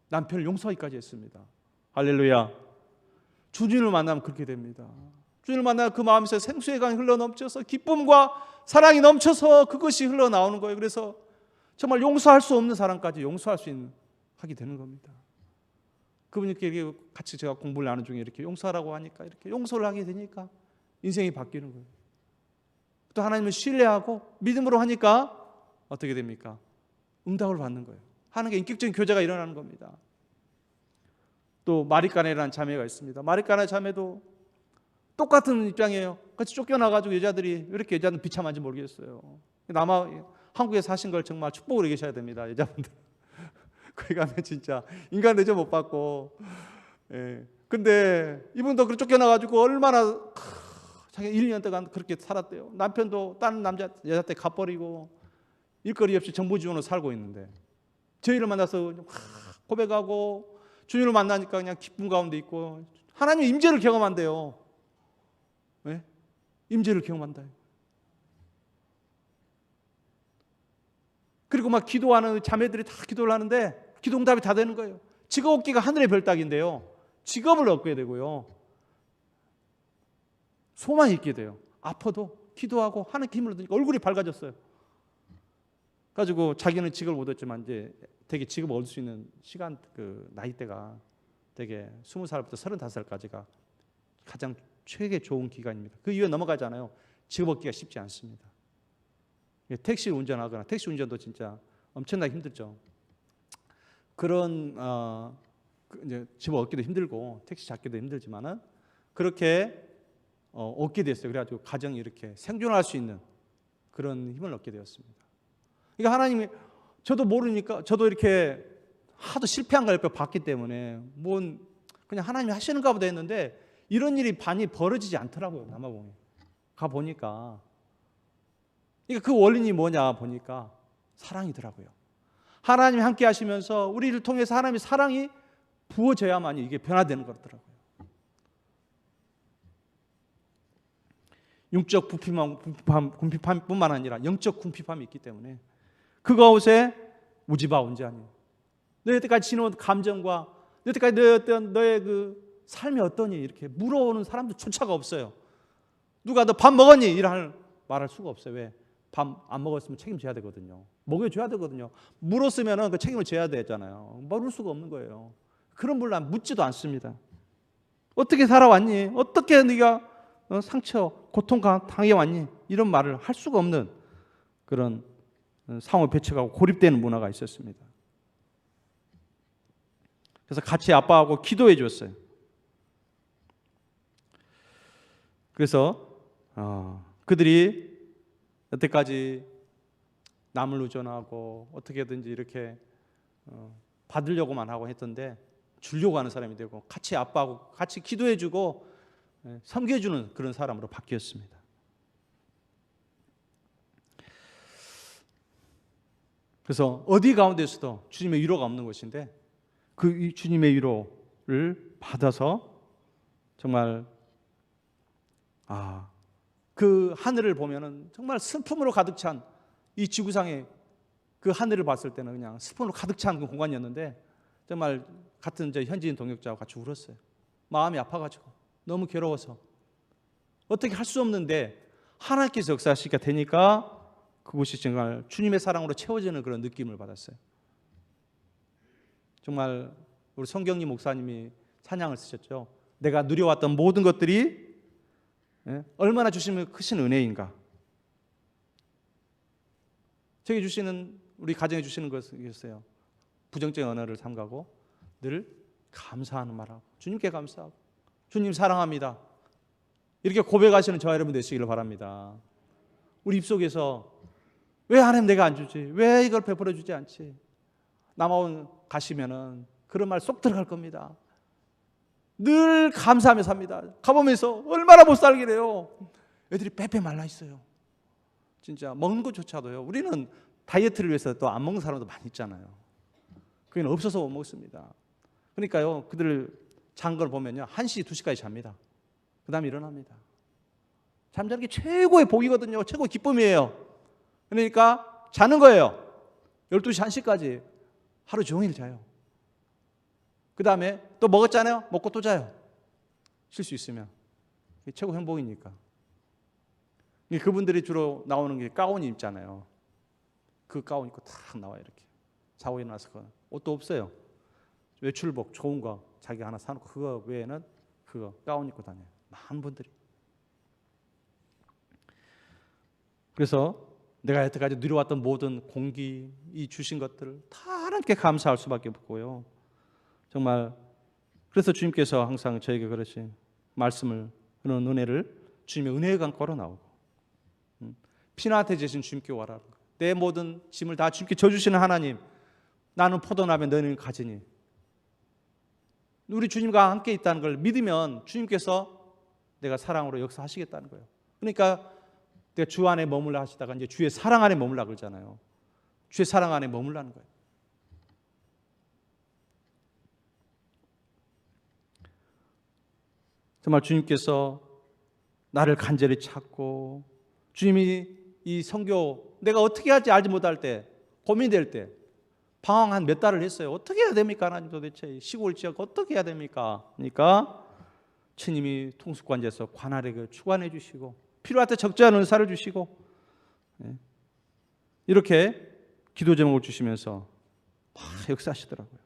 남편을 용서하기까지 했습니다. 할렐루야. 주님을 만나면 그렇게 됩니다. 주님을 만나면 그 마음에서 생수의 강이 흘러넘쳐서 기쁨과 사랑이 넘쳐서 그것이 흘러나오는 거예요. 그래서 정말 용서할 수 없는 사람까지 용서할 수 있는 하게 되는 겁니다. 그분께 같이 제가 공부를 나누는 중에 이렇게 용서하라고 하니까 이렇게 용서를 하게 되니까 인생이 바뀌는 거예요. 또 하나님을 신뢰하고 믿음으로 하니까 어떻게 됩니까? 응답을 받는 거예요. 하나님과 인격적인 교제가 일어나는 겁니다. 또 마리까네라는 자매가 있습니다. 마리까네 자매도 똑같은 입장이에요. 같이 쫓겨나가지고 여자들이 왜 이렇게 여자는 비참한지 모르겠어요. 한국에 사신 걸 정말 축복으로 계셔야 됩니다. 여자분들. 거기 가면 진짜 인간 대접 못 받고. 예. 근데 이분도 그렇게 쫓겨나가지고 얼마나 자기 1년 동안 그렇게 살았대요. 남편도 다른 여자한테 갚버리고 일거리 없이 정부지원으로 살고 있는데 저희를 만나서 고백하고 주님을 만나니까 그냥 기쁨 가운데 있고 하나님의 임재를 경험한대요. 네? 임재를 경험한다. 그리고 막 기도하는 자매들이 다 기도를 하는데 기도 응답이 다 되는 거예요. 직업 얻기가 하늘의 별따기인데요. 직업을 얻게 되고요. 소망이 있게 돼요. 아파도 기도하고 하나님께 힘을 얻으니까 얼굴이 밝아졌어요. 가지고 자기는 직업을 못 얻지만 이제 되게 직업을 얻을 수 있는 시간 그 나이대가 되게 20살부터 35살까지가 가장 최고 좋은 기간입니다. 그 이후에 넘어가잖아요. 직업 얻기가 쉽지 않습니다. 택시 운전하거나 택시 운전도 진짜 엄청나게 힘들죠. 그런 이제 직업 얻기도 힘들고 택시 잡기도 힘들지만은 그렇게 얻게 됐어요. 그래가지고 가정이 이렇게 생존할 수 있는 그런 힘을 얻게 되었습니다. 그러니까 하나님이 저도 모르니까 저도 이렇게 하도 실패한 걸 봤기 때문에 그냥 하나님이 하시는가 보다 했는데 이런 일이 많이 벌어지지 않더라고요. 남아공에 가보니까. 그러니까 그 원인이 뭐냐 보니까 사랑이더라고요. 하나님이 함께 하시면서 우리를 통해서 하나님의 사랑이 부어져야만이 이게 변화되는 거더라고요. 육적 궁핍함뿐만 아니라 영적 궁핍함이 있기 때문에 그 가운데 우지바 온지 아니에요. 너 여태까지 지내온 감정과 여태까지 너의 그 삶이 어떠니 이렇게 물어오는 사람도 조차가 없어요. 누가 너 밥 먹었니? 이런 말할 수가 없어요. 왜? 밥 안 먹었으면 책임져야 되거든요. 먹여줘야 되거든요. 물었으면 그 책임을 져야 되잖아요. 물을 수가 없는 거예요. 그런 분을 묻지도 않습니다. 어떻게 살아왔니? 어떻게 네가 상처, 고통 당해왔니? 이런 말을 할 수가 없는 그런 상호 배척하고 고립되는 문화가 있었습니다. 그래서 같이 아빠하고 기도해 줬어요. 그래서 그들이 여태까지 남을 의존하고 어떻게든지 이렇게 받으려고만 하고 했던데 주려고 하는 사람이 되고 같이 아빠하고 같이 기도해 주고 섬겨주는 그런 사람으로 바뀌었습니다. 그래서 어디 가운데서도 주님의 위로가 없는 것인데 그 주님의 위로를 받아서 정말 그 하늘을 보면은 정말 슬픔으로 가득 찬 이 지구상의 그 하늘을 봤을 때는 그냥 슬픔으로 가득 찬 그 공간이었는데 정말 같은 현지인 동역자와 같이 울었어요. 마음이 아파가지고 너무 괴로워서 어떻게 할 수 없는데 하나님께서 역사하시니까 되니까 그곳이 정말 주님의 사랑으로 채워지는 그런 느낌을 받았어요. 정말 우리 성경님 목사님이 찬양을 쓰셨죠. 내가 누려왔던 모든 것들이 얼마나 주시면 크신 은혜인가. 저에게 주시는 우리 가정에 주시는 것이었어요. 부정적인 언어를 삼가고 늘 감사하는 말하고 주님께 감사하고 주님 사랑합니다. 이렇게 고백하시는 저와 여러분 되시기를 바랍니다. 우리 입속에서 왜 하나님 내가 안 주지? 왜 이걸 베풀어 주지 않지? 남아온 가시면은 그런 말 쏙 들어갈 겁니다. 늘 감사하며 삽니다. 가보면서 얼마나 못 살기래요. 애들이 빼빼 말라 있어요. 진짜 먹는 것조차도요. 우리는 다이어트를 위해서 또 안 먹는 사람도 많이 있잖아요. 그게 없어서 못 먹습니다. 그러니까요, 그들 잔 걸 보면요, 1시, 2시까지 잡니다. 그 다음에 일어납니다. 잠자는 게 최고의 복이거든요. 최고의 기쁨이에요. 그러니까 자는 거예요. 12시, 1시까지 하루 종일 자요. 그 다음에 또 먹었잖아요. 먹고 또 자요. 쉴 수 있으면. 이게 최고 행복이니까. 그분들이 주로 나오는 게 가운 입잖아요. 그 가운 입고 탁 나와요. 이렇게 자고 일어나서 옷도 없어요. 외출복 좋은 거 자기가 하나 사놓고 그거 외에는 그거 가운 입고 다녀요. 많은 분들이. 그래서 내가 여태까지 누려왔던 모든 공기, 이 주신 것들을 다 하나님께 감사할 수밖에 없고요. 정말 그래서 주님께서 항상 저에게 그러신 말씀을, 그런 은혜를 주님의 은혜의 강가로 나오고, 피나한테 주신 주님께 와라. 내 모든 짐을 다 주님께 져주시는 하나님, 나는 포도나무에 너희는 가지니. 우리 주님과 함께 있다는 걸 믿으면 주님께서 내가 사랑으로 역사하시겠다는 거예요. 그러니까 내가 주 안에 머물라 하시다가 이제 주의 사랑 안에 머물라 그러잖아요. 주의 사랑 안에 머물라는 거예요. 정말 주님께서 나를 간절히 찾고, 주님이 이 선교 내가 어떻게 할지 알지 못할 때, 고민될 때 방황 한 몇 달을 했어요. 어떻게 해야 됩니까? 하나님 도대체 시골 지역 어떻게 해야 됩니까? 그러니까 주님이 통수관제에서 관할에게 주관해 주시고, 필요할 때 적절한 은사를 주시고, 이렇게 기도 제목을 주시면서 막 역사하시더라고요.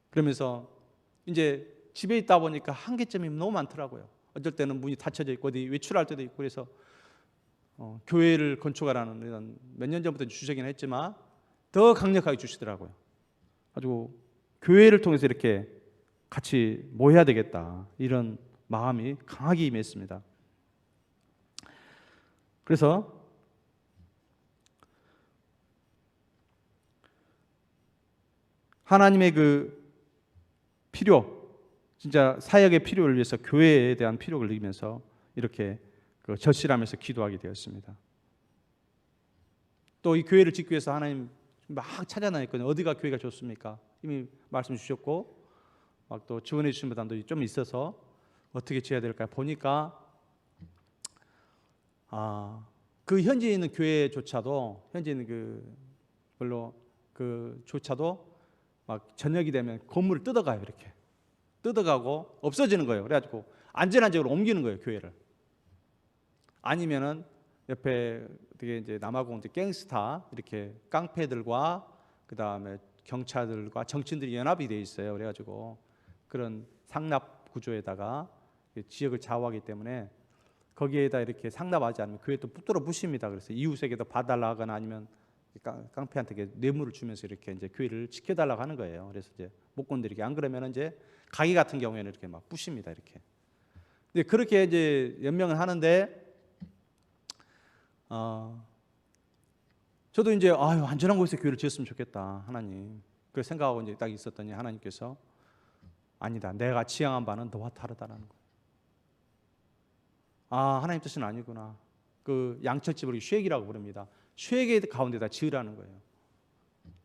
그러면서 이제 집에 있다 보니까 한계점이 너무 많더라고요. 어쩔 때는 문이 닫혀져 있고 어디 외출할 때도 있고, 그래서 교회를 건축하라는 이런 몇 년 전부터 주시긴 했지만 더 강력하게 주시더라고요. 가지고 교회를 통해서 이렇게 같이 모여야 되겠다, 이런 마음이 강하게 임했습니다. 그래서 하나님의 그 필요, 진짜 사역의 필요를 위해서 교회에 대한 필요를 느끼면서 이렇게 그 절실하면서 기도하게 되었습니다. 또 이 교회를 짓기 위해서 하나님 막 찾아다녔거든요. 어디가 교회가 좋습니까? 이미 말씀 주셨고, 막 또 지원해 주신 분들도 좀 있어서 어떻게 지어야 될까 보니까, 그 현지에 있는 교회조차도, 현지에 있는 조차도 막 저녁이 되면 건물을 뜯어가요. 이렇게 뜯어가고 없어지는 거예요. 그래가지고 안전한 지역으로 옮기는 거예요, 교회를. 아니면은 옆에 되게 이제 남아공 갱스타 이렇게 깡패들과 그 다음에 경찰들과 정치인들이 연합이 돼 있어요. 그래가지고 그런 상납 구조에다가 지역을 좌우하기 때문에 거기에다 이렇게 상납하지 않으면 교회 또 붙들어 부십니다. 그래서 이웃에게도 봐달라거나 아니면 깡패한테 뇌물을 주면서 이렇게 이제 교회를 지켜달라고 하는 거예요. 그래서 이제 못 건드리게, 안 그러면 이제 가기 같은 경우에는 이렇게 막 부십니다. 이렇게. 근데 그렇게 이제 연명을 하는데, 저도 이제 안전한 곳에서 교회를 지었으면 좋겠다, 하나님. 그걸 생각하고 이제 딱 있었더니 하나님께서 아니다, 내가 지향한 바는 너와 다르다라는 거예요. 하나님 뜻은 아니구나. 그 양철집을 쉐익이라고 부릅니다. 쉐익의 가운데다 지으라는 거예요.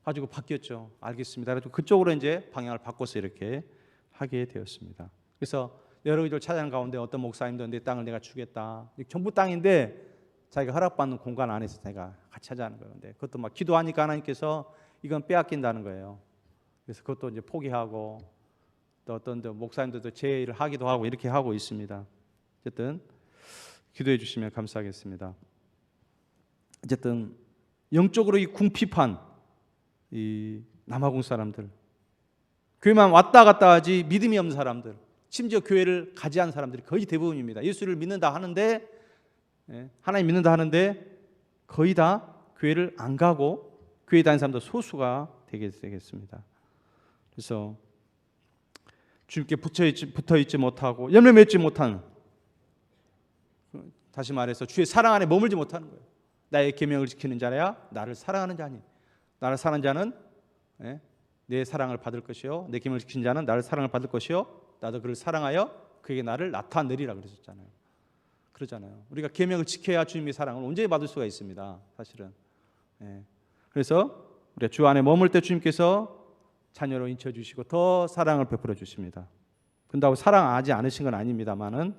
가지고 바뀌었죠. 알겠습니다. 그래서 그쪽으로 이제 방향을 바꿔서 이렇게 하게 되었습니다. 그래서 여러 가지를 찾아가는 가운데 어떤 목사님도 내 땅을 내가 주겠다. 정부 땅인데 자기가 허락받는 공간 안에서 내가 같이 하자는 거예요. 근데 그것도 막 기도하니까 하나님께서 이건 빼앗긴다는 거예요. 그래서 그것도 이제 포기하고, 또 어떤 목사님들도 제의를 하기도 하고 이렇게 하고 있습니다. 어쨌든 기도해 주시면 감사하겠습니다. 어쨌든 영적으로 이 궁핍한 이 남아공 사람들, 교회만 왔다 갔다 하지 믿음이 없는 사람들, 심지어 교회를 가지 않은 사람들이 거의 대부분입니다. 예수를 믿는다 하는데, 하나님 믿는다 하는데 거의 다 교회를 안 가고 교회 다니는 사람도 소수가 되겠습니다. 그래서 주님께 붙어있지 못하고 염려 맺지 못한, 다시 말해서 주의 사랑 안에 머물지 못하는 거예요. 나의 계명을 지키는 자야 나를 사랑하는 자니. 나를 사랑하는 자는 내 사랑을 받을 것이요 내 계명을 지킨 자는 나를 사랑을 받을 것이요 나도 그를 사랑하여 그에게 나를 나타내리라 그러셨잖아요. 그러잖아요. 우리가 계명을 지켜야 주님의 사랑을 온전히 받을 수가 있습니다. 사실은. 예. 그래서 우리가 주 안에 머물 때 주님께서 자녀로 인쳐 주시고 더 사랑을 베풀어 주십니다. 그런다고 사랑하지 않으신 건 아닙니다만은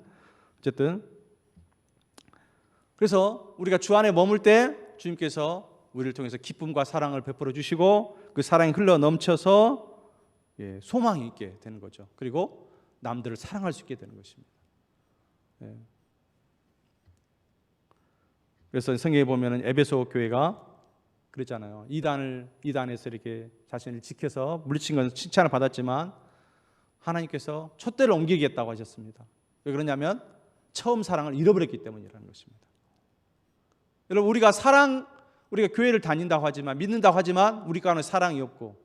어쨌든 그래서 우리가 주 안에 머물 때 주님께서 우리를 통해서 기쁨과 사랑을 베풀어 주시고 그 사랑이 흘러 넘쳐서 소망이 있게 되는 거죠. 그리고 남들을 사랑할 수 있게 되는 것입니다. 예. 그래서 성경에 보면은 에베소 교회가 그랬잖아요. 이단에서 이렇게 자신을 지켜서 물리친 건 칭찬을 받았지만 하나님께서 촛대를 옮기겠다고 하셨습니다. 왜 그러냐면 처음 사랑을 잃어버렸기 때문이라는 것입니다. 여러분 우리가 교회를 다닌다고 하지만 믿는다고 하지만 우리 가운데 사랑이 없고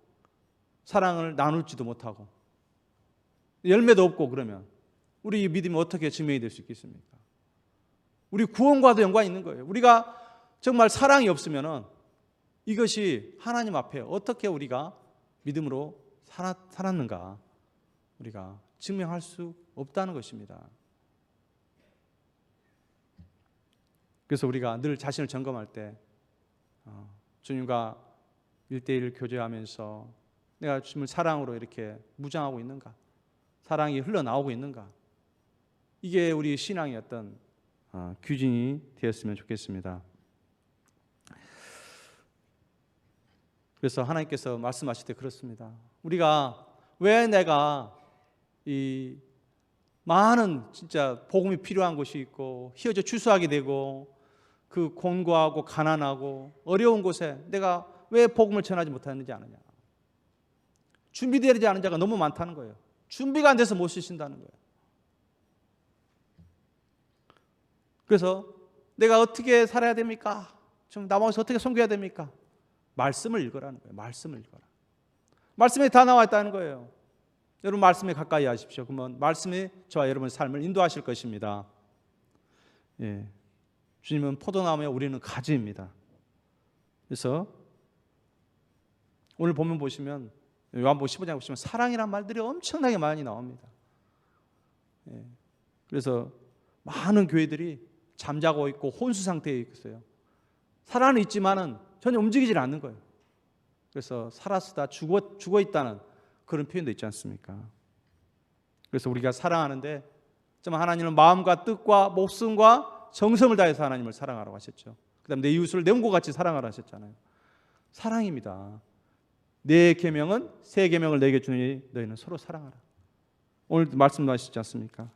사랑을 나눌지도 못하고 열매도 없고 그러면 우리 믿음이 어떻게 증명이 될 수 있겠습니까? 우리 구원과도 연관이 있는 거예요. 우리가 정말 사랑이 없으면은 이것이 하나님 앞에 어떻게 우리가 믿음으로 살았는가 우리가 증명할 수 없다는 것입니다. 그래서 우리가 늘 자신을 점검할 때 주님과 1대1 교제하면서 내가 주님을 사랑으로 이렇게 무장하고 있는가, 사랑이 흘러나오고 있는가, 이게 우리 신앙의 어떤 규징이 되었으면 좋겠습니다. 그래서 하나님께서 말씀하실 때 그렇습니다. 우리가 왜 내가 이 많은 진짜 복음이 필요한 곳이 있고 휘어져 추수하게 되고 그 곤고하고 가난하고 어려운 곳에 내가 왜 복음을 전하지 못하는지 아느냐. 준비되지 않은 자가 너무 많다는 거예요. 준비가 안 돼서 못 쓰신다는 거예요. 그래서 내가 어떻게 살아야 됩니까? 좀 남아서 어떻게 섬겨야 됩니까? 말씀을 읽으라는 거예요. 말씀을 읽어라. 말씀에 다 나와 있다는 거예요. 여러분 말씀에 가까이 하십시오. 그러면 말씀이 저와 여러분의 삶을 인도하실 것입니다. 예. 주님은 포도나무에 우리는 가지입니다. 그래서 오늘 본문 보시면 요한복음 15장 보시면 사랑이란 말들이 엄청나게 많이 나옵니다. 예. 그래서 많은 교회들이 잠자고 있고 혼수 상태에 있어요. 살아는 있지만은 전혀 움직이질 않는 거예요. 그래서 살았으다 죽어 있다는 그런 표현도 있지 않습니까? 그래서 우리가 사랑하는데 정말 하나님은 마음과 뜻과 목숨과 정성을 다해서 하나님을 사랑하라고 하셨죠. 그다음 내 이웃을 내 몸과 같이 사랑하라 하셨잖아요. 사랑입니다. 내 계명은 새 계명을 내게 주니 너희는 서로 사랑하라. 오늘 말씀하시지 않습니까?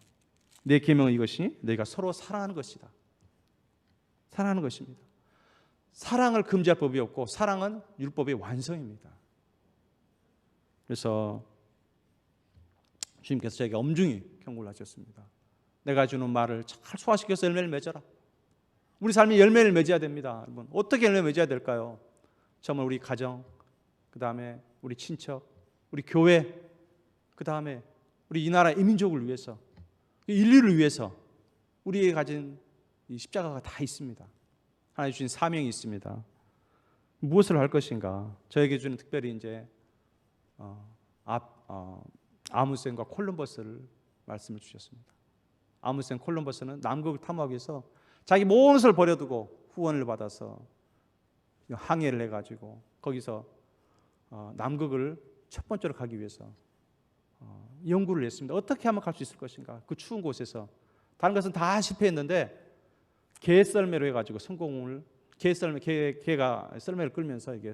내 계명은 이것이 너희가 서로 사랑하는 것이다. 사랑하는 것입니다. 사랑을 금지할 법이 없고 사랑은 율법의 완성입니다. 그래서 주님께서 저에게 엄중히 경고를 하셨습니다. 내가 주는 말을 잘 소화시켜서 열매를 맺어라. 우리 삶이 열매를 맺어야 됩니다. 여러분, 어떻게 열매 맺어야 될까요? 정말 우리 가정, 그 다음에 우리 친척, 우리 교회, 그 다음에 우리 이 나라 이민족을 위해서, 인류를 위해서 우리의 가진 이 십자가가 다 있습니다. 하나님 주신 사명이 있습니다. 무엇을 할 것인가? 저에게 주는 특별히 이제 아문센과 콜럼버스를 말씀을 주셨습니다. 아문센 콜럼버스는 남극을 탐험하기 위해서 자기 모든 것을 버려두고 후원을 받아서 항해를 해가지고 거기서 남극을 첫 번째로 가기 위해서 연구를 했습니다. 어떻게 하면 갈 수 있을 것인가? 그 추운 곳에서 다른 것은 다 실패했는데 개 썰매로 해가지고 성공을 개가 썰매를 끌면서 이게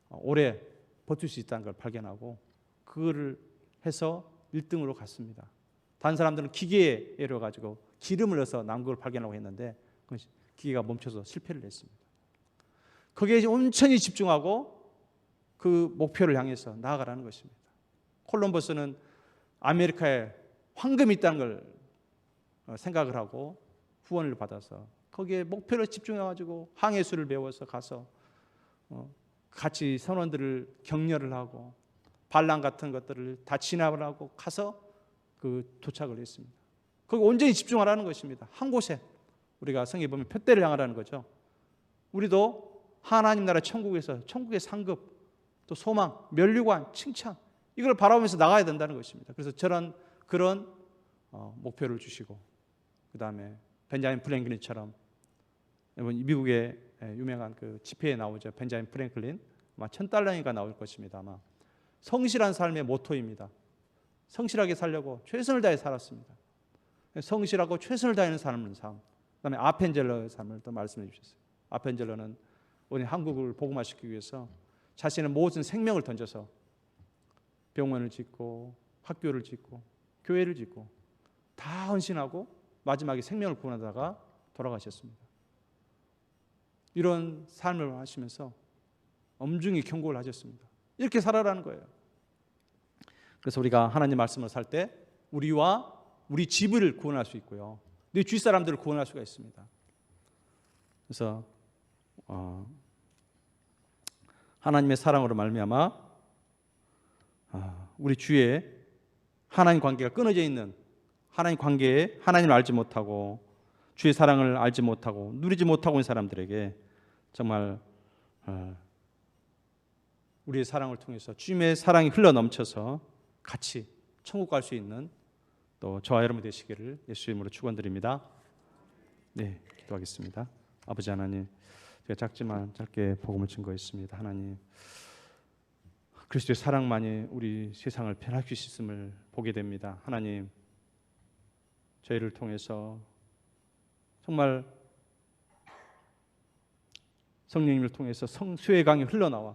오래 버틸 수 있다는 걸 발견하고 그거를 해서 1등으로 갔습니다. 다른 사람들은 기계에 이뤄가지고 기름을 넣어서 남극을 발견하고 했는데 그 기계가 멈춰서 실패를 했습니다. 거기에 온전히 집중하고 그 목표를 향해서 나아가라는 것입니다. 콜럼버스는 아메리카에 황금이 있다는 걸 생각을 하고 후원을 받아서 거기에 목표를 집중해가지고 항해술을 배워서 가서 같이 선원들을 격려를 하고 반란 같은 것들을 다 진압을 하고 가서 그 도착을 했습니다. 거기 온전히 집중하라는 것입니다. 한 곳에 우리가 성경에 보면 표대를 향하라는 거죠. 우리도 하나님 나라 천국에서 천국의 상급 또 소망, 면류관, 칭찬 이걸 바라보면서 나가야 된다는 것입니다. 그래서 그런 목표를 주시고 그 다음에 벤자민 프랭클린처럼 미국의 유명한 그 집회에 나오죠. 벤자민 프랭클린 아마 $1,000인가 나올 것입니다. 아마 성실한 삶의 모토입니다. 성실하게 살려고 최선을 다해 살았습니다. 성실하고 최선을 다하는 삶을 삶. 그다음에 아펜젤러의 삶을 또 말씀해 주셨어요. 아펜젤러는 우리 한국을 복음화시키기 위해서 자신의 모든 생명을 던져서 병원을 짓고 학교를 짓고 교회를 짓고 다 헌신하고 마지막에 생명을 구원하다가 돌아가셨습니다. 이런 삶을 하시면서 엄중히 경고를 하셨습니다. 이렇게 살아라는 거예요. 그래서 우리가 하나님 말씀을 살 때 우리와 우리 집을 구원할 수 있고요. 내 주위 사람들을 구원할 수가 있습니다. 그래서 하나님의 사랑으로 말미암아 우리 주위에 하나님 관계가 끊어져 있는 하나님 관계에 하나님을 알지 못하고 주의 사랑을 알지 못하고 누리지 못하고 있는 사람들에게 정말 우리의 사랑을 통해서 주님의 사랑이 흘러 넘쳐서 같이 천국 갈 수 있는 또 저와 여러분 되시기를 예수 이름으로 축원드립니다. 네, 기도하겠습니다. 아버지 하나님, 제가 작지만 짧게 복음을 증거했습니다. 하나님, 그리스도의 사랑만이 우리 세상을 변화시킬 수 있음을 보게 됩니다. 하나님, 저희를 통해서 정말 성령님을 통해서 성수의 강이 흘러나와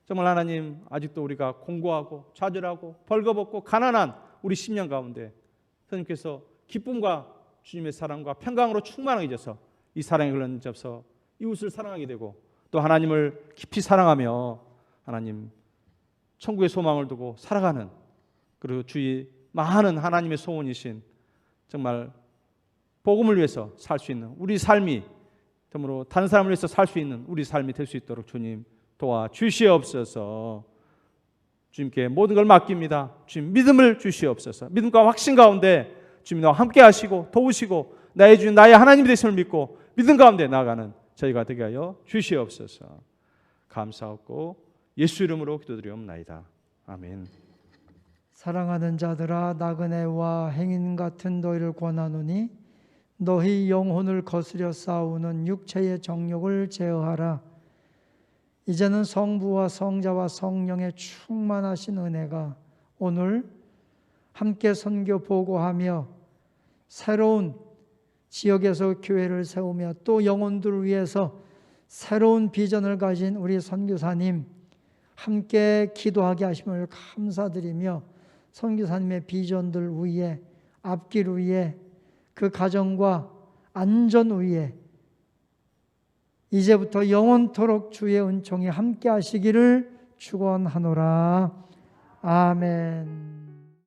정말 하나님 아직도 우리가 공고하고 좌절하고 벌거벗고 가난한 우리 심령 가운데 선생님께서 기쁨과 주님의 사랑과 평강으로 충만하게 되어서 이 사랑이 흘러넘쳐서 이웃을 사랑하게 되고 또 하나님을 깊이 사랑하며 하나님 천국의 소망을 두고 살아가는 그리고 주위 많은 하나님의 소원이신 정말 복음을 위해서 살 수 있는 우리 삶이 정말로 다른 사람을 위해서 살 수 있는 우리 삶이 될 수 있도록 주님 도와주시옵소서. 주님께 모든 걸 맡깁니다. 주님 믿음을 주시옵소서. 믿음과 확신 가운데 주님 나와 함께 하시고 도우시고 나의 주님 나의 하나님이 되심을 믿고 믿음 가운데 나아가는 저희가 되게 하여 주시옵소서. 감사하고 예수 이름으로 기도드리옵나이다. 아멘. 사랑하는 자들아 나그네와 행인 같은 너희를 권하노니 너희 영혼을 거스려 싸우는 육체의 정욕을 제어하라. 이제는 성부와 성자와 성령의 충만하신 은혜가 오늘 함께 선교 보고하며 새로운 지역에서 교회를 세우며 또 영혼들을 위해서 새로운 비전을 가진 우리 선교사님 함께 기도하게 하심을 감사드리며 선교사님의 비전들 위에 앞길 위에 그 가정과 안전 위에 이제부터 영원토록 주의 은총이 함께 하시기를 축원하노라. 아멘.